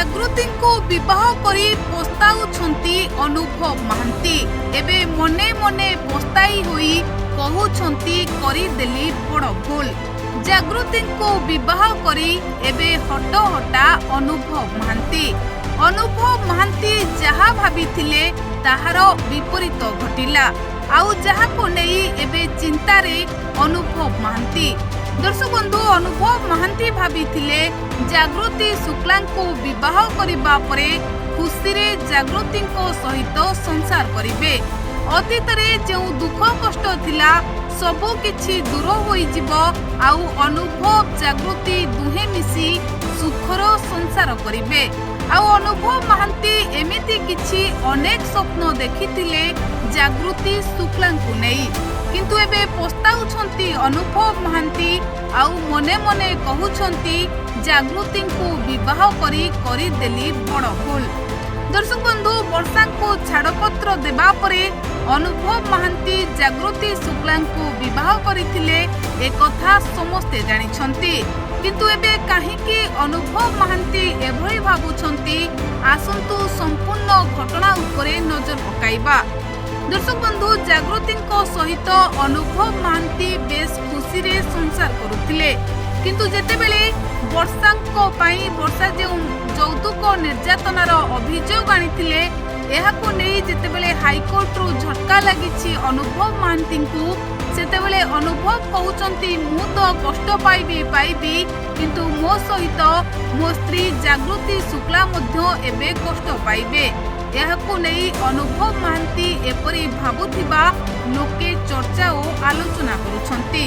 जागृति को विवाह करी पस्ताउछंती अनुभव महांती एबे मने मने पस्ताई होई कहउछंती करी देली बड़ भूल। जागृति को विवाह करी एबे हट हटा अनुभव महांती जहा भाबिथिले ताहार विपरीत घटिला आउ जहा को नेई एबे चिंतारे अनुभव महांती। दर्शक बंधु अनुभव महांती भाबिथिले जागृति शुक्ला को विवाह करिबा परे खुशी रे जागृति को सहित संसार करिवे। अतीत रे जो दुख कष्ट थिला सबु किछि दूर होई जिवो आउ अनुभव जागृति दुहे मिसी सुखर संसार करिवे। आउ अनुभव महांती एमिति किछि अनेक स्वप्न देखिथिले जागृति शुक्ला को नेई किंतु एबे पस्ताउछंती अनुभव महांती आउ मने मने कहउछंती जागृति को विवाह करी देली बड़ भूल। दर्शक बंधु वर्षा को छाड़पत्र देबा परे अनुभव महांती जागृति शुक्ला को विवाह करिथिले ए कथा समस्ते जानिछंती किंतु एबे काहेकि अनुभव महांती एभଳି भाबुछंती आसंतु संपूर्ण घटना उपरे नजर पकाइबा। दर्शक बंधु जागृति सहित अनुभव महांती बेस खुशी रे संसार करुथिले किंतु जेतेबेले वर्षा जो यौतुक निर्यातनार अभियोग आनिथिले एहाको नै जेतेबेले हाईकोर्ट रु झटका लागिछि अनुभव महांती को सेतेबेले अनुभव कहउचंती मु तो कष्ट पाइबी किंतु मो सहित मो स्त्री जागृति शुक्ला मध्य एबे कष्ट पाइबे। एहाको नै अनुभव महांती एपरि भाबुथिबा लोके चर्चा और आलोचना करुछंती।